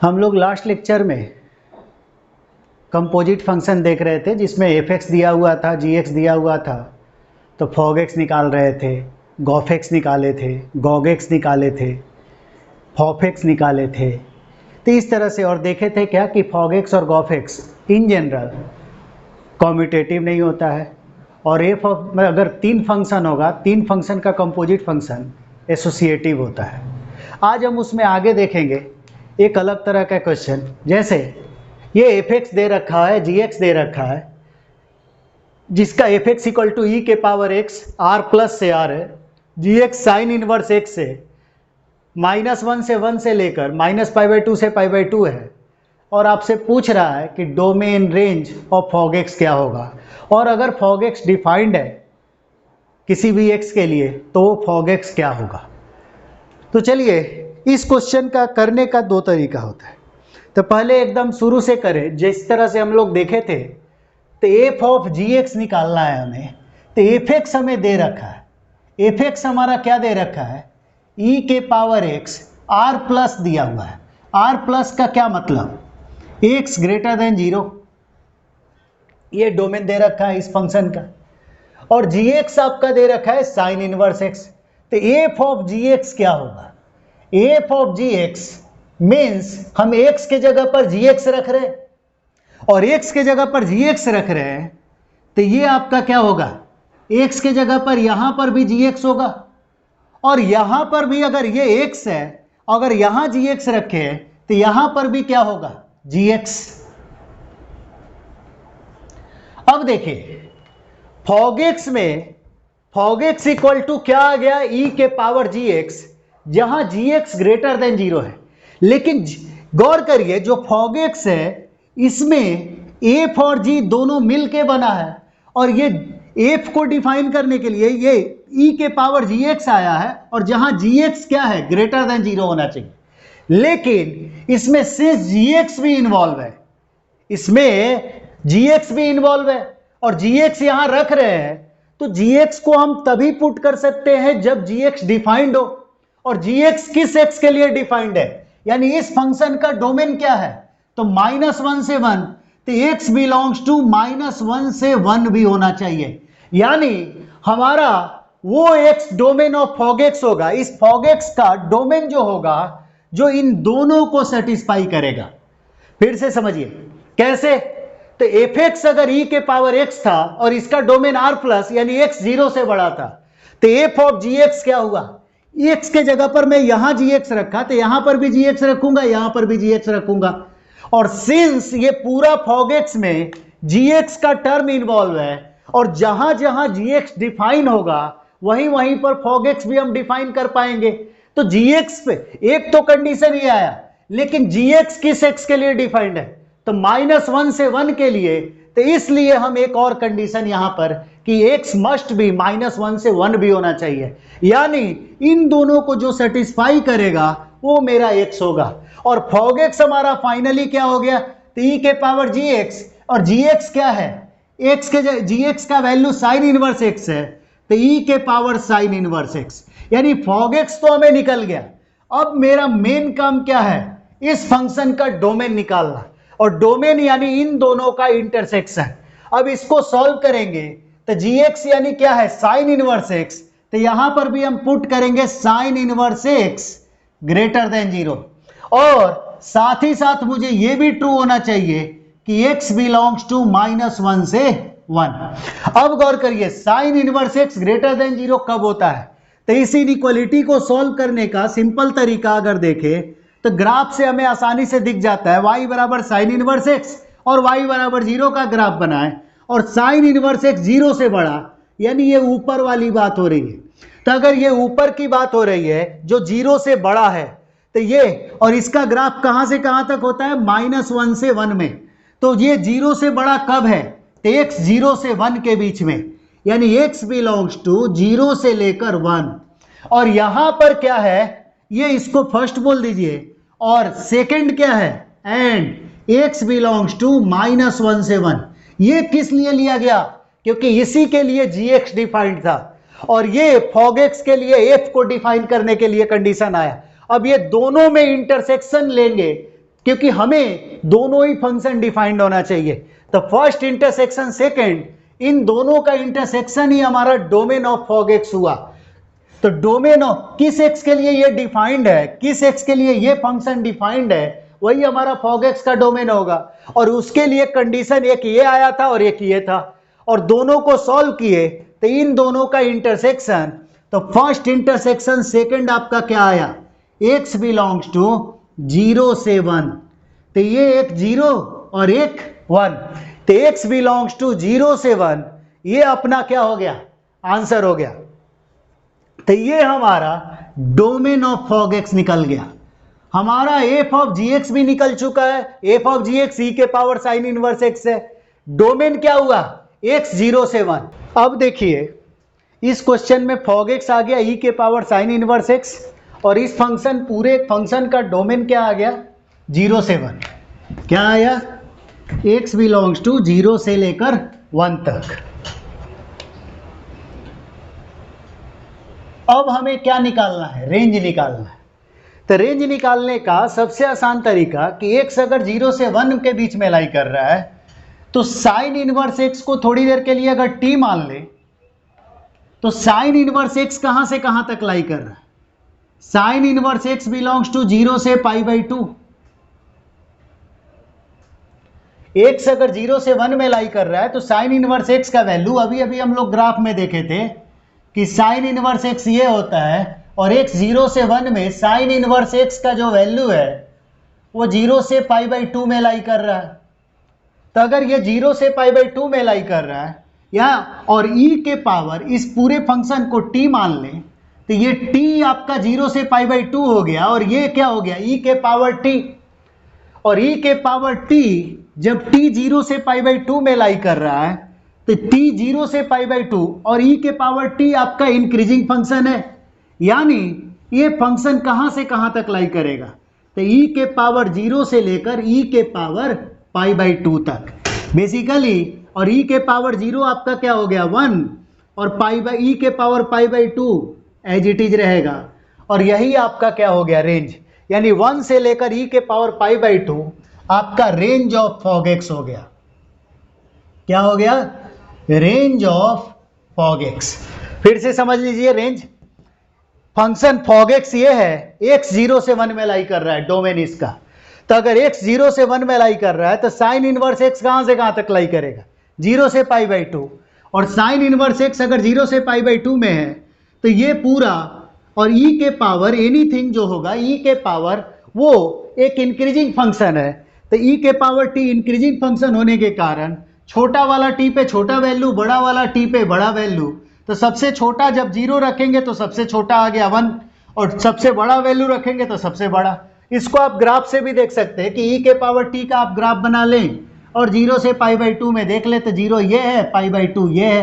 हम लोग last lecture में कंपोजिट फंक्शन देख रहे थे जिसमें f(x) दिया हुआ था, g(x) दिया हुआ था, तो fog(x) निकाल रहे थे, gov(x) निकाले थे, gog(x) निकाले थे, fop(x) निकाले थे। तो इस तरह से और देखे थे क्या कि fog(x) और gov(x) इन जनरल कॉम्यूटेटिव नहीं होता है, और f में अगर तीन फंक्शन होगा, तीन फंक्शन का कंपोजिट फंक्शन एसोसिएटिव होता है। आज हम उसमें आगे देखेंगे एक अलग तरह का क्वेश्चन, जैसे ये f(x) दे रखा है, g(x) दे रखा है, जिसका f(x) इक्वल टू e के पावर x r प्लस से r है, g(x) साइन इनवर्स x से -1 से 1 से लेकर -π/2 से π/2 है, और आपसे पूछ रहा है कि डोमेन रेंज ऑफ fog(x) क्या होगा, और अगर fog(x) डिफाइंड है किसी भी x के लिए तो fog(x) क्या होगा। तो चलिए इस क्वेश्चन का करने का दो तरीका होता है। तो पहले एकदम शुरू से करें, जिस तरह से हम लोग देखे थे, तो f ऑफ g(x) निकालना है हमें। तो f(x) हमें दे रखा है, f(x) हमारा क्या दे रखा है, e के पावर x r प्लस दिया हुआ है। r प्लस का क्या मतलब, x ग्रेटर देन 0, ये डोमेन दे रखा है इस फंक्शन का, और g(x) आपका दे रखा है साइन इनवर्स x। तो f ऑफ g(x) क्या होगा, f ऑफ g(x) मीन्स हम x के जगह पर g(x) रख रहे हैं, और x के जगह पर g(x) रख रहे हैं, तो ये आपका क्या होगा, x के जगह पर यहां पर भी g(x) होगा, और यहां पर भी अगर ये x है, अगर यहां g(x) रखे तो यहां पर भी क्या होगा, g(x). अब देखिए fog(x) में fog(x) इक्वल टू क्या आ गया, e के पावर g(x), जहां g(x) ग्रेटर देन 0 है। लेकिन गौर करिए जो fog(x) है इसमें f और g दोनों मिल के बना है, और ये f को डिफाइन करने के लिए ये e के पावर g(x) आया है, और जहां g(x) क्या है, ग्रेटर देन 0 होना चाहिए। लेकिन इसमें सिंस g(x) भी इन्वॉल्व है, इसमें g(x) भी इन्वॉल्व है, और g(x) यहां रख रहे हैं, तो g(x) को हम तभी पुट कर सकते हैं जब g(x) डिफाइंड हो, और g(x) किस x के लिए डिफाइंड है, यानी इस फंक्शन का डोमेन क्या है, तो -1 से 1, तो x बिलोंग्स टू -1 से 1 भी होना चाहिए, यानी हमारा वो x डोमेन ऑफ fog(x) होगा। इस fog(x) का डोमेन जो होगा जो इन दोनों को सेटिस्फाई करेगा। फिर से समझिए कैसे, तो f(x) अगर e के पावर x था और इसका डोमेन r प्लस यानी x 0 से बड़ा था, तो f ऑफ g(x) क्या हुआ, x के जगह पर मैं यहां g(x) रखा, तो यहां पर भी g(x) रखूंगा, यहां पर भी g(x) रखूंगा, और सिंस ये पूरा fog(x) में g(x) का टर्म इन्वॉल्व है, और जहां जहां g(x) डिफाइन होगा वहीं वहीं पर fog(x) भी हम डिफाइन कर पाएंगे। तो g(x) पे एक तो कंडीशन ही आया, लेकिन g(x) किस x के लिए डिफाइंड है, तो -1 से 1 के लिए, तो इसलिए हम एक और कंडीशन यहां पर कि x मस्ट भी -1 से 1 भी होना चाहिए, यानी इन दोनों को जो सेटिस्फाई करेगा वो मेरा x होगा। और fog(x) हमारा फाइनली क्या हो गया, तो e के पावर g(x), और g(x) क्या है, x के g(x) का वैल्यू साइन इनवर्स x है, तो e के पावर साइन इनवर्स x, यानी fog(x) तो हमें निकल गया। अब मेरा मेन काम क्या है, इस फंक्शन का डोमेन निकालना, और डोमेन यानी इन दोनों का इंटरसेक्शन। अब इसको सॉल्व करेंगे तो g(x) यानी क्या है, साइन इनवर्स x, तो यहां पर भी हम पुट करेंगे sign inverse x greater than 0, और साथ ही साथ मुझे यह भी ट्रू होना चाहिए कि x बिलोंग्स टू -1 से 1। अब गौर करिए sign inverse x greater than 0 कब होता है, तो इस इनइक्वालिटी को सॉल्व करने का सिंपल तरीका अगर देखें तो ग्राफ से हमें आसानी से दिख जाता है, y बराबर साइन इनवर्स x और y बराबर 0 का ग्राफ बनाए, और साइन इनवर्स x 0 से बड़ा, यानी ये ऊपर वाली बात हो रही है। तो अगर ये ऊपर की बात हो रही है जो 0 से बड़ा है, तो ये, और इसका ग्राफ कहां से कहां तक होता है, -1 से 1 में, तो ये 0 से बड़ा कब है, तो x 0 से 1 के बीच में, यानी x बिलोंग्स टू 0 से लेकर 1, और यहां पर क्या है, ये इसको फर्स्ट बोल दीजिए, और सेकंड क्या है, एंड x बिलोंग्स टू -1 से 1। ये किस लिए लिया गया, क्योंकि इसी के लिए g(x) डिफाइंड था, और ये fog(x) के लिए f को डिफाइन करने के लिए कंडीशन आया। अब ये दोनों में इंटरसेक्शन लेंगे क्योंकि हमें दोनों ही फंक्शन डिफाइंड होना चाहिए। तो फर्स्ट इंटरसेक्शन सेकंड, इन दोनों का इंटरसेक्शन ही हमारा डोमेन ऑफ फॉग एक्स हुआ। तो डोमेन ऑफ किस एक्स के लिए ये डिफाइंड है, किस एक्स के लिए ये फंक्शन डिफाइंड है, वही हमारा फॉग एक्स का डोमेन होगा। और उसके लिए कंडीशन एक ये आया था और एक ये था, और दोनों को सॉल्व किए तो इन दोनों का इंटरसेक्शन, तो फर्स्ट इंटरसेक्शन सेकंड आपका क्या आया, x बिलोंग्स टू 0 से 1, तो ये एक 0 और एक 1, तो x बिलोंग्स टू 0 से 1, ये अपना क्या हो गया, आंसर हो गया। तो ये हमारा डोमेन ऑफ फॉग एक्स निकल गया। हमारा एफ ऑफ जी एक्स भी निकल चुका है, एफ ऑफ जी एक्स ई के पावर साइन इनवर्स एक्स है। डोमेन क्या हुआ, x 0 से 1। अब देखिए इस क्वेश्चन में फॉग एक्स आ गया ई के पावर साइन इनवर्स एक्स, और इस फंक्शन पूरे फंक्शन का डोमेन क्या आ गया, 0 से 1। क्या आया, x बिलोंग्स टू 0 से लेकर 1 तक। अब हमें क्या निकालना है, रेंज निकालना है। तो रेंज निकालने का सबसे आसान तरीका कि x अगर 0 से 1 के बीच में लाई कर रहा है, तो साइन इनवर्स x को थोड़ी देर के लिए अगर t मान ले, तो साइन इनवर्स x कहां से कहां तक लाई कर रहा है, sine inverse x belongs to 0 से π/2। x अगर 0 से 1 में लाई कर रहा है तो साइन इनवर्स x का वैल्यू अभी अभी हम लोग ग्राफ में देखे थे कि साइन इनवर्स x ये होता है, और x 0 से 1 में साइन इनवर्स x का जो वैल्यू है वो 0 से π/2 में लाई कर रहा है। तो अगर ये 0 से π/2 में लाई कर रहा है यहाँ, और e के पावर इस पूरे फंक्शन को t मान लें, तो ये t आपका 0 से π/2 हो गया, और ये क्या हो गया, e के पावर t। और e के पावर t जब t 0 से π/2 में लाई कर रहा है, तो t 0 से π/2 और e के पावर t आपका इंक्रीजिंग फंक्शन है, यानी ये फंक्शन कहां से कहां तक लाई करेगा, तो e के पावर 0 से लेकर e के पावर π/2 तक बेसिकली। और e के पावर 0 आपका क्या हो गया 1, और e के पावर π/2 एज इट इज रहेगा, और यही आपका क्या हो गया रेंज, यानी 1 से लेकर e के पावर π/2 आपका रेंज ऑफ फॉग एक्स हो गया। क्या हो गया, रेंज ऑफ फॉग एक्स। फिर से समझ लीजिए, रेंज फंक्शन फॉग एक्स ये है, x 0 से 1 में लाई कर रहा है, डोमेन इसका। तो अगर x 0 से 1 में लाई कर रहा है तो साइन इनवर्स x कहां से कहां तक लाई करेगा, 0 से π/2, और साइन इनवर्स x अगर 0 से π/2 में है तो ये पूरा, और e के पावर एनीथिंग जो होगा, e के पावर वो एक इंक्रीजिंग फंक्शन है, तो e के पावर t इंक्रीजिंग फंक्शन होने के कारण छोटा वाला t पे छोटा वैल्यू, बड़ा वाला t पे बड़ा वैल्यू, तो सबसे छोटा जब 0 रखेंगे तो सबसे छोटा आ गया 1, और सबसे बड़ा वैल्यू रखेंगे तो सबसे बड़ा। इसको आप ग्राफ से भी देख सकते हैं कि e के पावर t का आप ग्राफ बना लें और 0 से π/2 में देख ले, तो 0 ये है, π/2 ये है,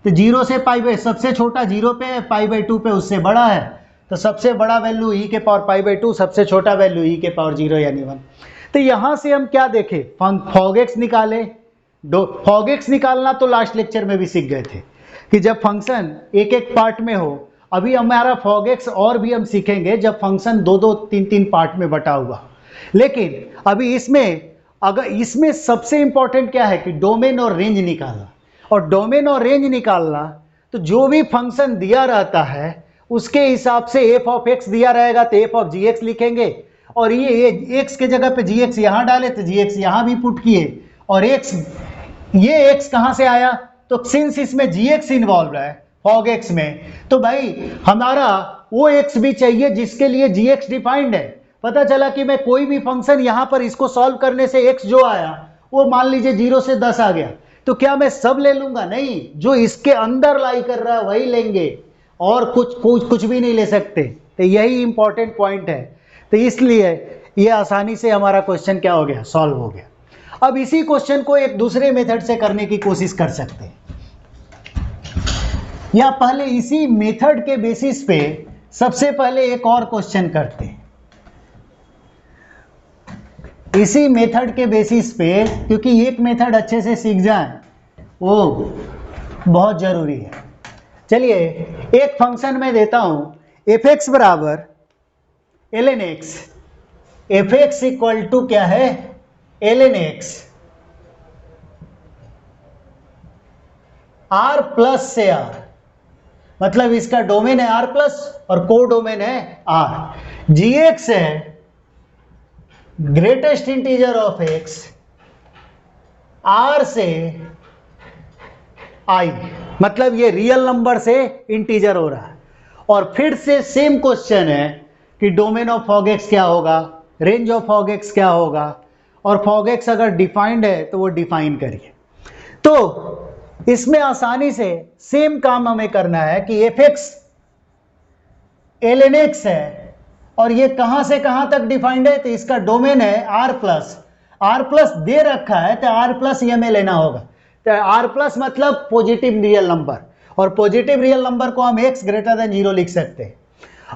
तो 0 से π सबसे छोटा 0 पे है, π/2 पे उससे बड़ा है, तो सबसे बड़ा वैल्यू e के पावर π/2, सबसे छोटा वैल्यू e के पावर 0 यानी 1। तो यहां से हम क्या देखें, फॉग एक्स निकाले। फॉग एक्स निकालना तो लास्ट लेक्चर में भी सीख गए थे कि जब फंक्शन एक एक पार्ट में हो। अभी हमारा फॉग एक्स और भी हम सीखेंगे जब फंक्शन 2-2, 3-3 पार्ट में बटा हुआ। लेकिन अभी इसमें अगर इसमें सबसे इंपॉर्टेंट क्या है कि डोमेन और रेंज निकालना, और डोमेन और रेंज निकालना तो जो भी फंक्शन दिया रहता है उसके हिसाब से एफ ऑफ एक्स दिया रहेगा तो एफ ऑफ जी एक्स लिखेंगे, और ये एक्स के जगह पे जी एक्स यहाँ डाले तो जी एक्स यहाँ भी पुट किए, और एक्स ये एक्स कहाँ से आया, तो सिंस इसमें जी एक्स इन्वॉल्व है फॉग एक्स में, तो भाई हमारा वो एक्स भी चाहिए जिसके लिए जी एक्स डिफाइंड है। पता चला कि मैं कोई भी फंक्शन यहाँ पर इसको सॉल्व करने से एक्स जो आया वो मान लीजिए 0 से 10 आ गया, तो क्या मैं सब ले लूंगा, नहीं, जो इसके अंदर लाई कर रहा है वही लेंगे, और कुछ भी नहीं ले सकते। तो यही इंपॉर्टेंट पॉइंट है, तो इसलिए ये आसानी से हमारा क्वेश्चन क्या हो गया, सॉल्व हो गया। अब इसी क्वेश्चन को एक दूसरे मेथड से करने की कोशिश कर सकते हैं, या पहले इसी मेथड के बेसिस पे सबसे पहले एक और क्वेश्चन करते हैं, इसी मेथड के बेसिस पे, क्योंकि एक मेथड अच्छे से सीख जाए वो बहुत जरूरी है। चलिए एक फंक्शन में देता हूं f(x) बराबर ln x, f x equal to क्या है, l n x, R plus से आर, मतलब इसका डोमेन है आर प्लस और को डोमेन है आर। जी एक्स है greatest integer of x R से आई, मतलब ये रियल नंबर से इंटीजर हो रहा है। और फिर से सेम क्वेश्चन है कि डोमेन ऑफ फॉग एक्स क्या होगा, रेंज ऑफ फॉग एक्स क्या होगा, और फॉग एक्स अगर डिफाइंड है तो वो डिफाइन करिए। तो इसमें आसानी से सेम काम हमें करना है कि f x l n x है और ये कहां से कहां तक डिफाइंड है, तो इसका डोमेन है आर प्लस दे रखा है तो आर प्लस ये हमें लेना होगा। तो आर प्लस मतलब पॉजिटिव रियल नंबर, और पॉजिटिव रियल नंबर को हम एक्स ग्रेटर देन जीरो लिख सकते हैं।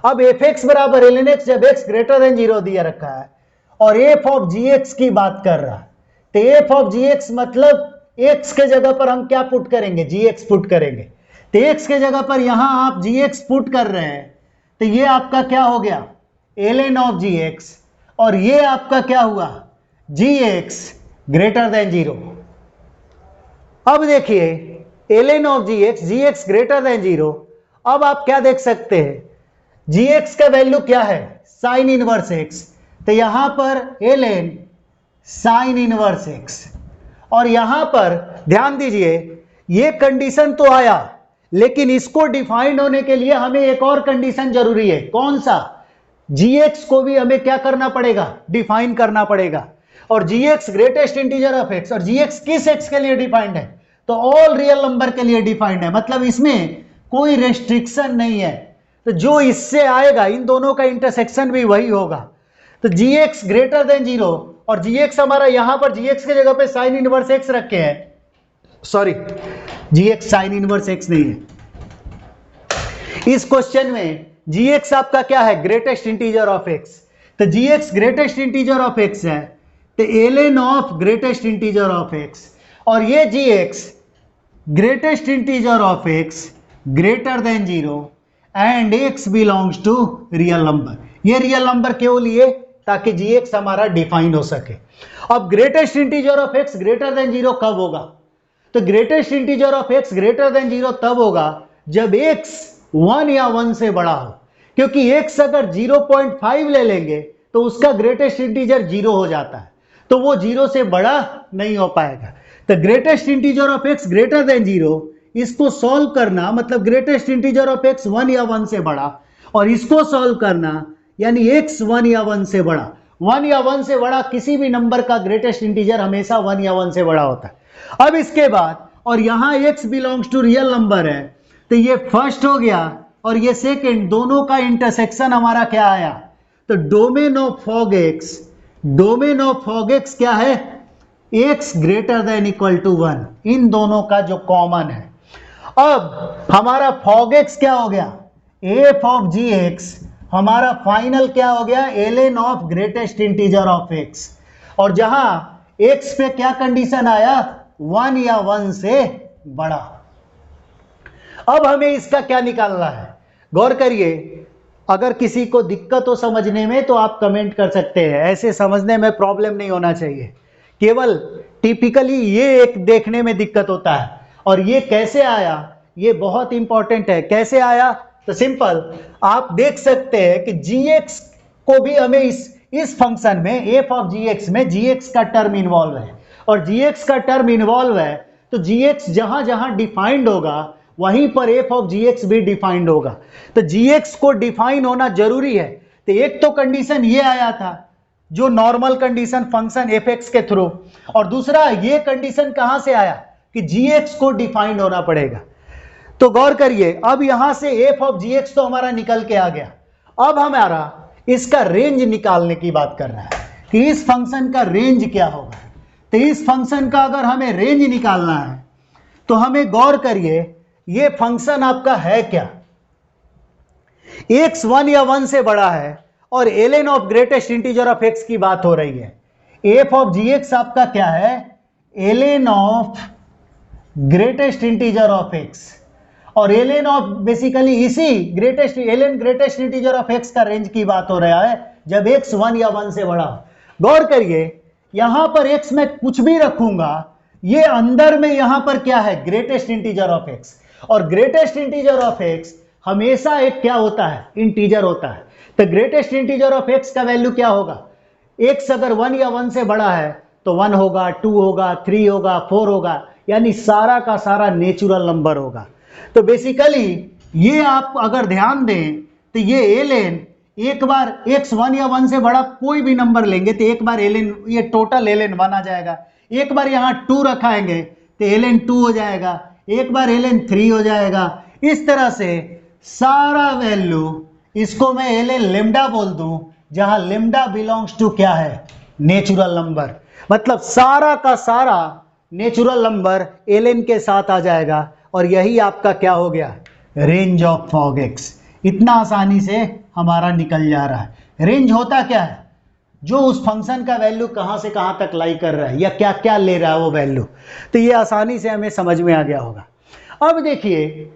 अब एफ एक्स बराबर एल एन एक्स जब एक्स ग्रेटर देन जीरो दिया रखा है और एफ ऑफ जी एक्स की बात कर रहा है, तो एफ ऑफ जी एक्स मतलब एक्स के जगह पर हम क्या पुट करेंगे, जी एक्स पुट करेंगे। तो एक्स के जगह पर यहां आप जी एक्स पुट कर रहे हैं तो ये आपका क्या हो गया, l n of g x, और ये आपका क्या हुआ, g x greater than zero. अब देखिए l n of g x greater than zero. अब आप क्या देख सकते हैं, जी एक्स का वैल्यू क्या है, साइन इनवर्स एक्स, तो यहां पर l n sine inverse x, और यहां पर ध्यान दीजिए ये कंडीशन तो आया, लेकिन इसको डिफाइंड होने के लिए हमें एक और कंडीशन जरूरी है। कौन सा, जी एक्स को भी हमें क्या करना पड़ेगा, डिफाइन करना पड़ेगा। और g x greatest integer of x, और जी एक्स किस एक्स के लिए डिफाइंड है, तो ऑल रियल नंबर के लिए डिफाइंड है, मतलब इसमें कोई रेस्ट्रिक्शन नहीं है। तो जो इससे आएगा इन दोनों का इंटरसेक्शन भी वही होगा। तो g x greater than zero, और जी एक्स हमारा यहां पर जी एक्स की जगह पे साइन इनवर्स एक्स रखे हैं, सॉरी जी एक्स साइन इनवर्स एक्स नहीं है इस क्वेश्चन में। जी एक्स आपका क्या है, ग्रेटेस्ट इंटीजर ऑफ एक्स, तो g x greatest integer of x है, तो l n of greatest integer of x, और ये g x greatest integer of x greater than zero and x belongs to real number. ये real number क्यों लिए, ताकि जी x हमारा define हो सके। अब greatest integer of x greater than zero कब होगा, तो greatest integer of x greater than zero तब होगा जब एक्स 1 या 1 से बड़ा हो, क्योंकि एक्स अगर 0.5 ले लेंगे तो उसका ग्रेटेस्ट इंटीजर जीरो हो जाता है, तो वो जीरो से बड़ा नहीं हो पाएगा। तो greatest integer of x greater than zero, इसको सॉल्व करना मतलब ग्रेटेस्ट इंटीजर ऑफ एक्स 1 या 1 से बड़ा, और इसको सॉल्व करना यानी एक्स 1 या 1 से बड़ा। 1 या 1 से बड़ा किसी भी नंबर का ग्रेटेस्ट इंटीजर हमेशा 1 या 1 से बड़ा होता है। अब इसके बाद, और यहां x belongs to real number है, तो ये फर्स्ट हो गया और ये सेकंड, दोनों का इंटरसेक्शन हमारा क्या आया, तो domain of fog x, domain of fog x क्या है, x greater than equal to 1, इन दोनों का जो कॉमन है। अब हमारा फॉग एक्स क्या हो गया, एफ ऑफ जी एक्स, हमारा फाइनल क्या हो गया, l n of greatest integer of x, और जहां एक्स पे क्या कंडीशन आया, 1 या 1 से बड़ा। अब हमें इसका क्या निकालना है, गौर करिए, अगर किसी को दिक्कत हो समझने में तो आप कमेंट कर सकते हैं, ऐसे समझने में प्रॉब्लम नहीं होना चाहिए। केवल टिपिकली ये एक देखने में दिक्कत होता है, और ये कैसे आया ये बहुत इंपॉर्टेंट है। कैसे आया, तो सिंपल, आप देख सकते हैं कि gx को भी हमें इस फंक्शन में एफ ऑफ gx में gx का टर्म इन्वॉल्व है, और gx का टर्म इन्वॉल्व है तो gx जहां जहां डिफाइंड होगा वहीं पर एफ ऑफ gx भी डिफाइंड होगा। तो gx को डिफाइन होना जरूरी है। तो एक तो कंडीशन ये आया था जो normal condition function F x के थ्रू, और दूसरा ये कंडीशन कहां से आया कि gx को डिफाइंड होना पड़ेगा। तो गौर करिए, अब यहां से एफ ऑफ gx तो हमारा निकल के आ गया। अब हमारा इसका रेंज निकालने की बात कर रहा है कि इस फंक्शन का रेंज क्या होगा। तो इस फंक्शन का अगर हमें रेंज निकालना है तो हमें गौर करिए, ये फंक्शन आपका है क्या, x 1 या 1 से बड़ा है और ln of greatest integer of x की बात हो रही है। एफ ऑफ gx आपका क्या है, ln of greatest integer of x, और ln ऑफ बेसिकली इसी ln greatest integer of x का रेंज की बात हो रहा है, जब x 1 या 1 से बड़ा हो। गौर करिए यहां पर x में कुछ भी रखूंगा, ये अंदर में यहां पर क्या है, ग्रेटेस्ट इंटीजर ऑफ x, और ग्रेटेस्ट इंटीजर ऑफ x हमेशा एक क्या होता है, इंटीजर होता है। तो ग्रेटेस्ट इंटीजर ऑफ x का वैल्यू क्या होगा, x अगर 1 या 1 से बड़ा है तो 1 होगा, 2 होगा, 3 होगा, 4 होगा, यानी सारा का सारा नेचुरल नंबर होगा। तो बेसिकली ये आप अगर ध्यान दें तो ये एलएन एक बार x 1 या 1 से बड़ा कोई भी नंबर लेंगे तो एक बार एलएन, ये टोटल एलएन 1 आ जाएगा। एक बार यहाँ 2 रखाएंगे तो एलएन 2 हो जाएगा, एक बार एलएन 3 हो जाएगा। इस तरह से सारा वैल्यू, इसको मैं एलएन लेमडा बोल दूं, जहां लेमडा बिलोंग्स टू क्या है, नेचुरल नंबर, मतलब सारा का सारा नेचुरल नंबर एलएन के साथ आ जाएगा। और यही आपका क्या हो गया, रेंज ऑफ फॉग एक्स। इतना आसानी से हमारा निकल जा रहा है। रेंज होता क्या है, जो उस फंक्शन का वैल्यू कहां से कहां तक लाई कर रहा है या क्या क्या ले रहा है वो वैल्यू। तो ये आसानी से हमें समझ में आ गया होगा। अब देखिए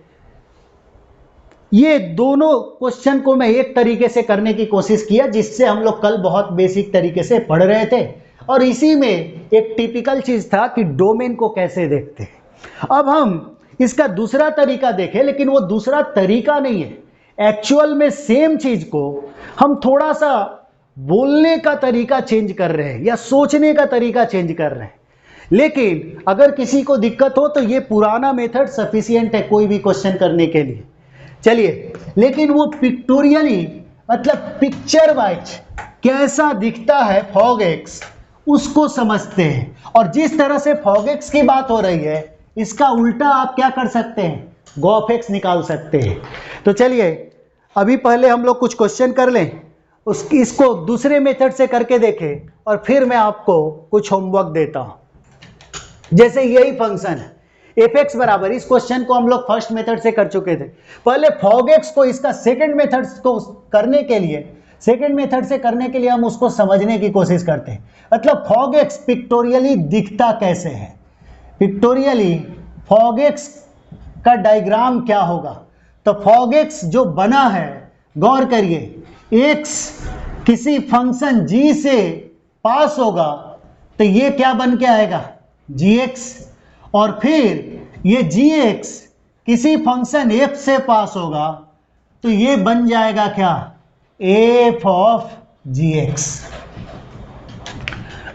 ये दोनों क्वेश्चन को मैं एक तरीके से करने की कोशिश किया जिससे हम लोग कल बहुत बेसिक तरीके से पढ़ रहे थे, और इसी में एक टिपिकल चीज था कि डोमेन को कैसे देखते हैं। अब हम इसका दूसरा तरीका देखें, लेकिन वो दूसरा तरीका नहीं है, एक्चुअल में सेम चीज को हम थोड़ा सा बोलने का तरीका चेंज कर रहे हैं या सोचने का तरीका चेंज कर रहे हैं। लेकिन अगर किसी को दिक्कत हो तो ये पुराना मेथड सफिशिएंट है कोई भी क्वेश्चन करने के लिए। चलिए, लेकिन वो पिक्टोरियली मतलब पिक्चर वाइज कैसा दिखता है फॉग एक्स, उसको समझते हैं। और जिस तरह से फॉग एक्स की बात हो रही है, इसका उल्टा आप क्या कर सकते हैं, गॉफ एक्स निकाल सकते हैं। तो चलिए अभी पहले हम लोग कुछ क्वेश्चन कर लें, इसको दूसरे मेथड से करके देखें, और फिर मैं आपको कुछ होमवर्क देता हूं। जैसे यही फंक्शन है एफ एक्स बराबर, इस क्वेश्चन को हम लोग फर्स्ट मेथड से कर चुके थे। पहले फॉग एक्स को इसका सेकंड मेथड को करने के लिए, सेकंड मेथड से करने के लिए हम उसको समझने की कोशिश करते हैं। मतलब फॉग एक्स पिक्टोरियली दिखता कैसे है, पिक्टोरियली फॉग एक्स का डायग्राम क्या होगा। तो फॉग एक्स जो बना है, गौर करिए, एक्स किसी फंक्शन g से पास होगा तो ये क्या बन के आएगा, gx, और फिर ये gx किसी फंक्शन f से पास होगा तो ये बन जाएगा क्या, f ऑफ gx।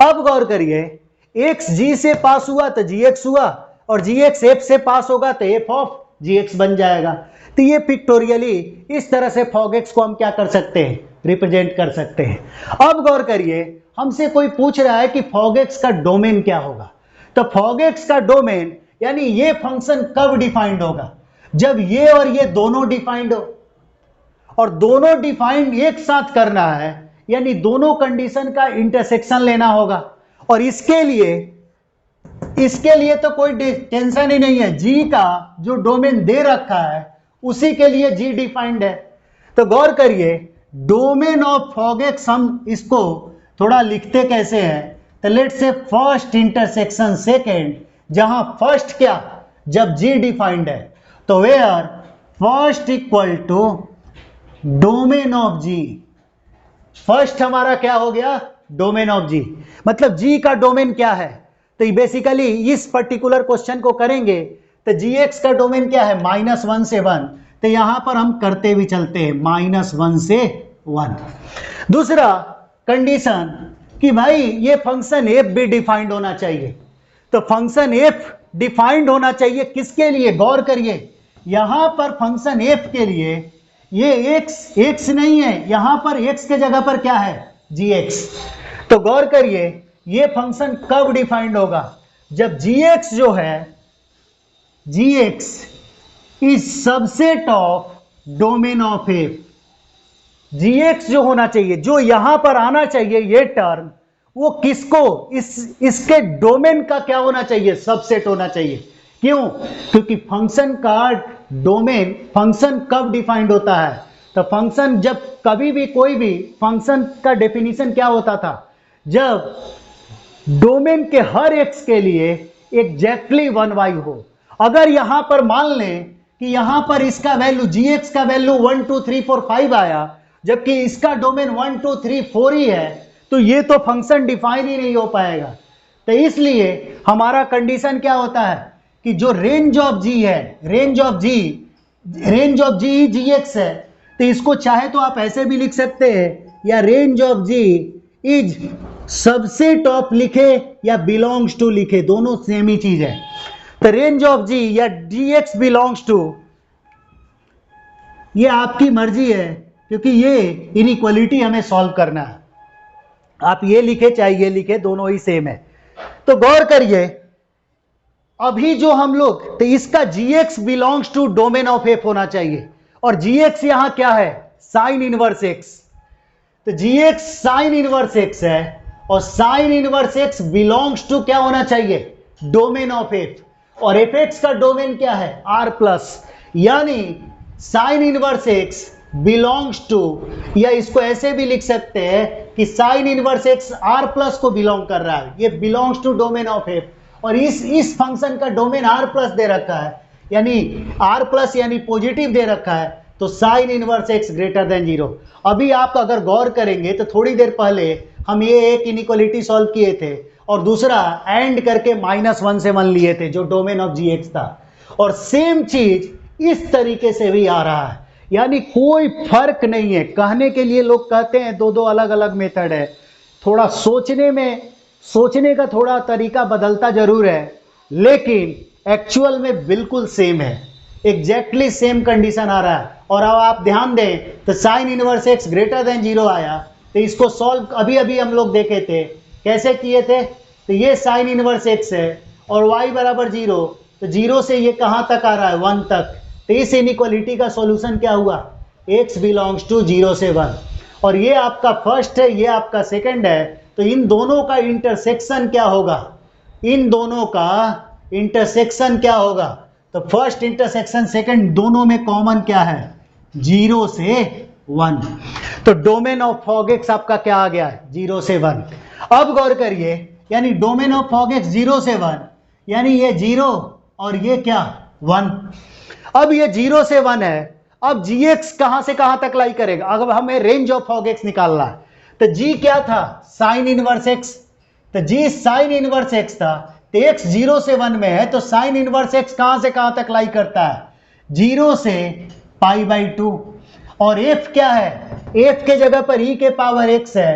अब गौर करिए, x g से पास हुआ तो gx हुआ, और gx f से पास होगा तो f ऑफ gx बन जाएगा। तो ये पिक्टोरियली इस तरह से फॉग एक्स को हम क्या कर सकते हैं, रिप्रेजेंट कर सकते हैं। अब गौर करिए, हमसे कोई पूछ रहा है कि फॉग एक्स का डोमेन क्या होगा। तो फॉग एक्स का डोमेन यानी ये फंक्शन कब डिफाइंड होगा, जब ये और ये दोनों डिफाइंड हो, और दोनों डिफाइंड एक साथ करना है, यानी दोनों कंडीशन का इंटरसेक्शन लेना होगा। और इसके लिए तो कोई टेंशन ही नहीं है, जी का जो डोमेन दे रखा है उसी के लिए जी डिफाइंड है। तो गौर करिए, डोमेन ऑफ फॉग एक्स हम इसको थोड़ा लिखते कैसे हैं, तो let's say first intersection second, जहां फर्स्ट क्या, जब जी डिफाइंड है तो where first equal to domain of g. First हमारा क्या हो गया, डोमेन ऑफ जी, मतलब जी का डोमेन क्या है। तो बेसिकली इस पर्टिकुलर क्वेश्चन को करेंगे तो gx का डोमेन क्या है, -1 से 1। तो यहां पर हम करते भी चलते हैं -1 से 1। दूसरा कंडीशन कि भाई ये फंक्शन f भी डिफाइंड होना चाहिए। तो फंक्शन f डिफाइंड होना चाहिए किसके लिए, गौर करिए, यहां पर फंक्शन f के लिए ये x नहीं है, यहां पर x के जगह पर क्या है, gx। तो गौर करिए, ये फंक्शन कब डिफाइंड होगा, जब gx जो है, gx is subset of domain of f। gx जो होना चाहिए, जो यहां पर आना चाहिए ये टर्म, वो किसको, इसके डोमेन का क्या होना चाहिए, सबसेट होना चाहिए। क्यों, क्योंकि फंक्शन का डोमेन, फंक्शन कब डिफाइंड होता है, तो फंक्शन जब कभी भी कोई भी फंक्शन का डेफिनेशन क्या होता था, जब डोमेन के हर x के लिए एग्जैक्टली 1y हो। अगर यहां पर मान लें कि यहां पर इसका वैल्यू gx का वैल्यू 1 2 3 4 5 आया, जबकि इसका डोमेन 1 2 3 4 ही है, तो ये तो फंक्शन डिफाइन ही नहीं हो पाएगा। तो इसलिए हमारा कंडीशन क्या होता है कि जो रेंज ऑफ जी है, range of g g x है, तो इसको चाहे तो आप ऐसे भी लिख सकते हैं, या रेंज ऑफ जी इज सबसे टॉप लिखे या बिलोंग्स टू लिखे, दोनों सेम ही चीज है। तो रेंज ऑफ जी या डी एक्स बिलोंग्स टू, ये आपकी मर्जी है, क्योंकि ये इनइक्वालिटी हमें सॉल्व करना है। आप ये लिखे चाहे ये लिखे, दोनों ही सेम है। तो गौर करिए, अभी जो हम लोग, तो इसका gx belongs to domain of f होना चाहिए, और gx यहां क्या है, साइन इनवर्स x। तो gx साइन इनवर्स x है, और sine inverse x belongs to क्या होना चाहिए, डोमेन ऑफ एफ, और fx का डोमेन क्या है, r प्लस, यानी sine inverse x belongs to, या इसको ऐसे भी लिख सकते हैं कि sine inverse x r plus को बिलोंग कर रहा है, ये belongs to domain of f. और इस फंक्शन का डोमेन r प्लस दे रखा है, यानी r प्लस यानी पॉजिटिव दे रखा है, तो sign inverse x greater than 0। अभी आप अगर गौर करेंगे तो थोड़ी देर पहले हम ये एक इनइक्वालिटी सॉल्व किए थे, और दूसरा एंड करके -1 से 1 लिए थे जो डोमेन ऑफ gx था, और सेम चीज इस तरीके से भी आ रहा है, यानी कोई फर्क नहीं है। कहने के लिए लोग कहते हैं दो दो अलग अलग मेथड है, थोड़ा सोचने का थोड़ा तरीका बदलता जरूर है, लेकिन एक्चुअल में बिल्कुल सेम है, एग्जैक्टली सेम कंडीशन आ रहा है। और अब आप ध्यान दें तो sign inverse x greater than 0 आया, तो इसको सॉल्व अभी हम लोग देखे थे, कैसे किए थे, तो ये साइन इनवर्स x है और y बराबर 0, तो 0 से ये कहाँ तक आ रहा है, 1 तक। तो इस इनइक्वालिटी का सॉल्यूशन क्या हुआ, x बिलोंग्स टू 0 से 1, और ये आपका फर्स्ट है, ये आपका सेकंड है, तो इन दोनों का इंटरसेक्शन क्या होगा, इन दोनों का इंटरसेक्शन क्या होगा, तो फर्स्ट इंटरसेक्शन सेकंड दोनों में कॉमन क्या है, 0 से 1, तो डोमेन ऑफ फॉग एक्स आपका क्या आ गया है, 0 से 1। अब गौर करिए, यानी डोमेन ऑफ फॉग एक्स 0 से 1, यानी ये 0 और ये क्या 1। अब ये 0 से 1 है, अब gx कहां से कहां तक लाई करेगा, अगर हमें रेंज ऑफ फॉग एक्स निकालना है, तो g क्या था, साइन इनवर्स x, तो g साइन इनवर्स x था, तो x 0 से 1 में है, तो साइन इनवर्स x कहां से कहां तक लाई करता है, 0 से π/2, और f क्या है, f के जगह पर e के पावर x है,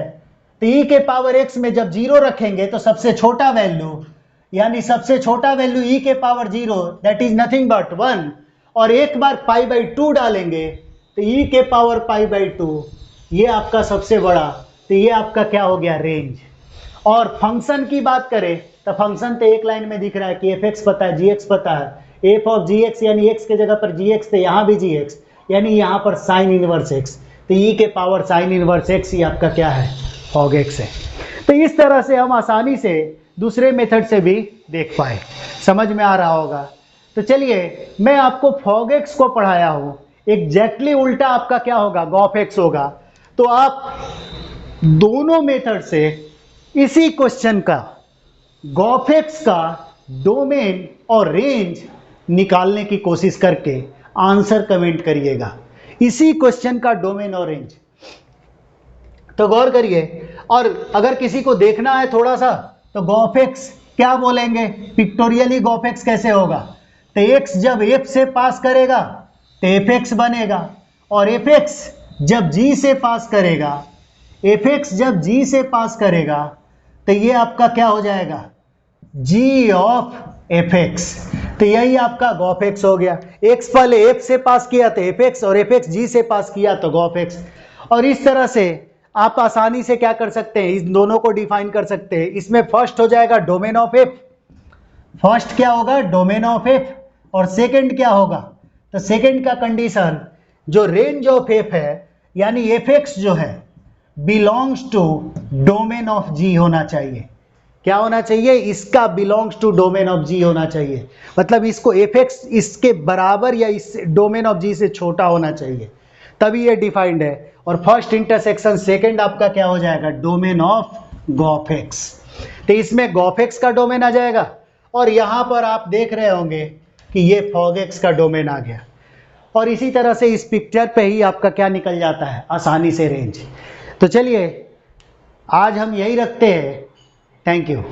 तो e के पावर x में जब 0 रखेंगे तो सबसे छोटा वैल्यू, यानी सबसे छोटा वैल्यू e के power 0, that is nothing but 1, और एक बार π/2 डालेंगे तो e के पावर π/2, ये आपका सबसे बड़ा, तो ये आपका क्या हो गया, रेंज। और फंक्शन की बात करें तो फंक्शन तो एक लाइन में दिख रहा है कि fx पता है, gx पता है, f ऑफ gx यानी x के जगह पर gx, तो यहाँ भी gx, यानी यहाँ पर साइन इनवर्स x, तो e के पावर साइन इनवर्स x ही आपका क्या है, फॉग x है। तो इस तरह से हम आसानी से दूसरे मेथड से भी देख पाए, समझ में आ रहा होगा। तो चलिए, मैं आपको फॉग एक्स को पढ़ाया हूँ, एग्जैक्टली उल्टा आपका क्या होगा, गॉफ एक्स होगा। तो आप दोनों मेथड से इसी क्वेश्चन का, गॉफ एक्स का डोमेन और रेंज निकालने की कोशिश करके आंसर कमेंट करिएगा, इसी क्वेश्चन का डोमेन और रेंज। तो गौर करिए, और अगर किसी को देखना है थोड़ा सा, तो गॉफ एक्स क्या बोलेंगे, पिक्टोरियली गॉफ एक्स कैसे होगा, तो x जब f से पास करेगा तो fx बनेगा, और fx जब g से पास करेगा, fx जब g से पास करेगा तो ये आपका क्या हो जाएगा, g ऑफ fx, तो यही आपका गॉफ एक्स हो गया। x पहले f से पास किया तो fx, और fx g से पास किया तो गॉफ एक्स। और इस तरह से आप आसानी से क्या कर सकते हैं, इन दोनों को डिफाइन कर सकते हैं। इसमें फर्स्ट हो जाएगा डोमेन ऑफ एफ, फर्स्ट क्या होगा, डोमेन ऑफ एफ, और सेकंड क्या होगा, तो सेकंड का कंडीशन जो रेंज ऑफ एफ है, यानी एफ एक्स जो है बिलोंग्स टू डोमेन ऑफ जी होना चाहिए। क्या होना चाहिए, इसका बिलोंग्स टू डोमेन ऑफ जी होना चाहिए, मतलब इसको एफ एक्स इसके बराबर या इस डोमेन ऑफ जी से छोटा होना चाहिए, तभी ये डिफाइंड है। और फर्स्ट इंटरसेक्शन सेकंड आपका क्या हो जाएगा, डोमेन ऑफ गॉफ एक्स, तो इसमें गॉफ एक्स का डोमेन आ जाएगा। और यहां पर आप देख रहे होंगे कि ये फॉग एक्स का डोमेन आ गया। और इसी तरह से इस पिक्चर पे ही आपका क्या निकल जाता है आसानी से रेंज। तो चलिए आज हम यही रखते हैं। Thank you.